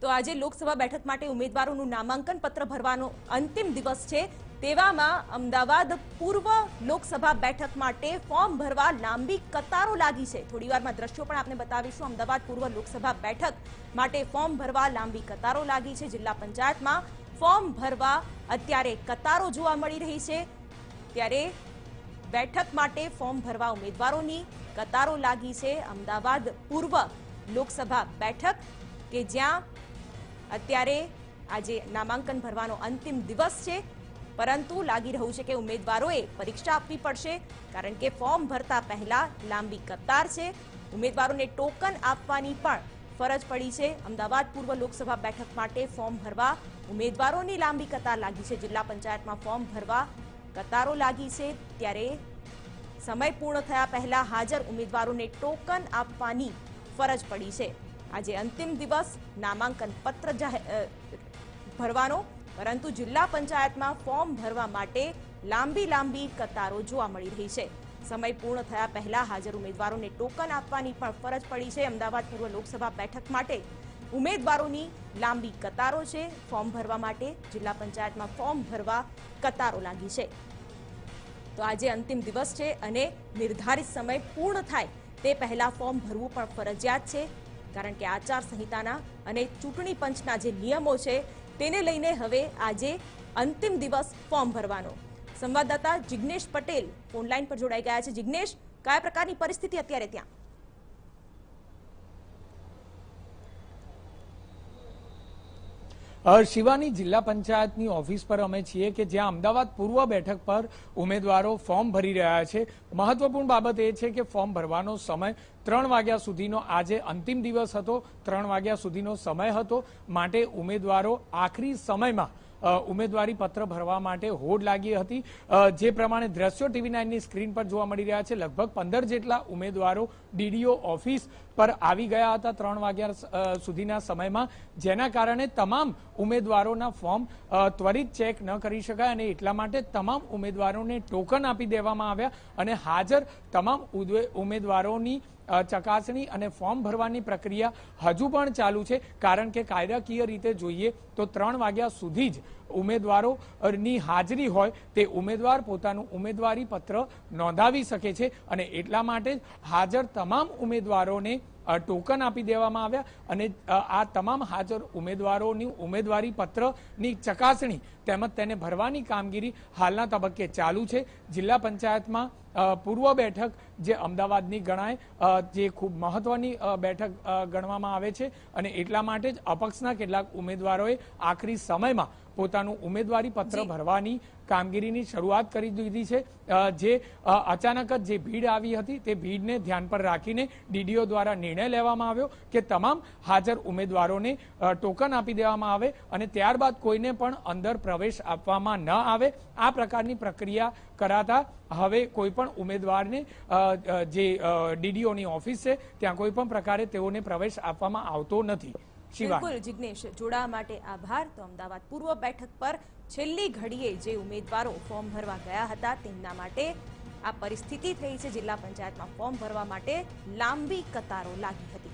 તો આજે લોકસભા બેઠક માટે ઉમેદવારોનું નામાંકન પત્ર ભરવાનો અંતિમ દિવસ છે। તેવામાં અમદાવાદ પૂર્વ લોકસભા બેઠક માટે ફોર્મ ભરવા લાંબી કતારો લાગી છે। થોડીવારમાં દ્રશ્યો પણ આપને બતાવીશું। અમદાવાદ પૂર્વ લોકસભા બેઠક માટે ફોર્મ ભરવા લાંબી કતારો લાગી છે। જિલ્લા પંચાયતમાં ફોર્મ ભરવા અત્યારે કતારો જોવા મળી રહી છે। ત્યારે બેઠક માટે ફોર્મ ભરવા ઉમેદવારોની કતારો લાગી છે। અમદાવાદ પૂર્વ લોકસભા બેઠક કે જ્યાં અત્યારે આજે નામાંકન ભરવાનો અંતિમ દિવસ છે, પરંતુ લાગી રહ્યું છે કે ઉમેદવારોએ પરીક્ષા આપવી પડશે, કારણ કે ફોર્મ ભરતા પહેલા લાંબી કતાર છે। ઉમેદવારોને ટોકન આપવાની પણ ફરજ પડી છે। અમદાવાદ પૂર્વ લોકસભા બેઠક માટે ફોર્મ ભરવા ઉમેદવારોની લાંબી કતાર લાગી છે। જિલ્લા પંચાયતમાં ફોર્મ ભરવા કતારો લાગી છે, ત્યારે સમય પૂર્ણ થયા પહેલા હાજર ઉમેદવારોને ટોકન આપવાની ફરજ પડી છે। આજે અંતિમ દિવસ નામાંકન પત્ર ભરવાનો, પરંતુ જિલ્લા પંચાયતમાં ફોર્મ ભરવા માટે લાંબી કતારો જોવા મળી રહી છે। સમય પૂર્ણ થયા પહેલા હાજર ઉમેદવારોને ટોકન આપવાની પણ ફરજ પડી છે। અમદાવાદ પૂર્વ લોકસભા બેઠક માટે ઉમેદવારોની લાંબી કતારો છે। ફોર્મ ભરવા માટે જિલ્લા પંચાયતમાં ફોર્મ ભરવા કતારો લાગી છે। તો આજે અંતિમ દિવસ છે અને નિર્ધારિત સમય પૂર્ણ થાય તે પહેલા ફોર્મ ભરવું પણ ફરજિયાત છે, કારણ કે આચાર સંહિતાના અને ચૂંટણી પંચના જે નિયમો છે તેને લઈને હવે આજે અંતિમ દિવસ ફોર્મ ભરવાનો। સંવાદદાતા જિગ્નેશ પટેલ ફોનલાઈન પર જોડાઈ ગયા છે। જિગ્નેશ, કયા પ્રકારની પરિસ્થિતિ અત્યારે ત્યાં? શિવાની, જિલ્લા પંચાયતની ઓફિસ પર અમે છીએ કે જ્યાં અમદાવાદ પૂર્વ બેઠક પર ઉમેદવારો ફોર્મ ભરી રહ્યા છે। મહત્વપૂર્ણ બાબત એ છે કે ફોર્મ ભરવાનો સમય 3 વાગ્યા સુધીનો આજે અંતિમ દિવસ હતો। 3 વાગ્યા સુધીનો સમય હતો, માટે ઉમેદવારો આખરી સમયમાં ઉમેદવારી પત્ર ભરવા માટે હોડ લાગી હતી। જે પ્રમાણે દ્રશ્યો TV9ની સ્ક્રીન પર જોવા મળી રહ્યા છે, લગભગ 15 જેટલા ઉમેદવારો ડીડીઓ ઓફિસ પર આવી ગયા હતા 3 વાગ્યા સુધીના સમયમાં, જેના કારણે તમામ ઉમેદવારોના ફોર્મ ત્વરિત ચેક ન કરી શકાય અને એટલા માટે તમામ ઉમેદવારોને ટોકન આપી દેવામાં આવ્યા અને હાજર તમામ ઉમેદવારોની ચકાસણી અને ફોર્મ ભરવાની પ્રક્રિયા હજુ પણ ચાલુ છે, કારણ કે કાયદાકીય રીતે જોઈએ તો 3 વાગ્યા સુધી જ ઉમેદવારોની હાજરી હોય તે ઉમેદવાર પોતાનું ઉમેદવારી પત્ર નોંધાવી શકે છે અને એટલા માટે હાજર તમામ ઉમેદવારોને ટોકન આપી દેવામાં આવ્યા અને આ તમામ હાજર ઉમેદવારોની ઉમેદવારી પત્રની ચકાસણી તેમજ તેને ભરવાની કામગીરી હાલના તબક્કે ચાલુ છે। જિલ્લા પંચાયતમાં પૂર્વ બેઠક જે અમદાવાદની ગણાય, જે ખૂબ મહત્વની બેઠક ગણવામાં આવે છે અને એટલા માટે જ અપક્ષના કેટલાક ઉમેદવારોએ આખરી સમયમાં પોતાનું ઉમેદવારી પત્ર ભરવાની કામગીરીની શરૂઆત કરી દીધી છે। જે અચાનક જ જે ભીડ આવી હતી તે ભીડને ધ્યાન પર રાખીને ડીડીઓ દ્વારા નિર્ણય લેવામાં આવ્યો કે તમામ હાજર ઉમેદવારોને ટોકન આપી દેવામાં આવે અને ત્યારબાદ કોઈને પણ અંદર પ્રવેશ આપવામાં ન આવે। આ પ્રકારની પ્રક્રિયા કરાતા હવે કોઈ પણ ઉમેદવારને જે ડીડીઓની ઓફિસ છે ત્યાં કોઈ પણ પ્રકારે તેઓને પ્રવેશ આપવામાં આવતો નથી। બિલકુલ જિગ્નેશ, જોડાવા માટે આભાર। તો અમદાવાદ પૂર્વ બેઠક પર છેલ્લી ઘડીએ જે ઉમેદવારો ફોર્મ ભરવા ગયા હતા તેમના માટે આ પરિસ્થિતિ થઈ છે। જિલ્લા પંચાયતમાં ફોર્મ ભરવા માટે લાંબી કતારો લાગી હતી।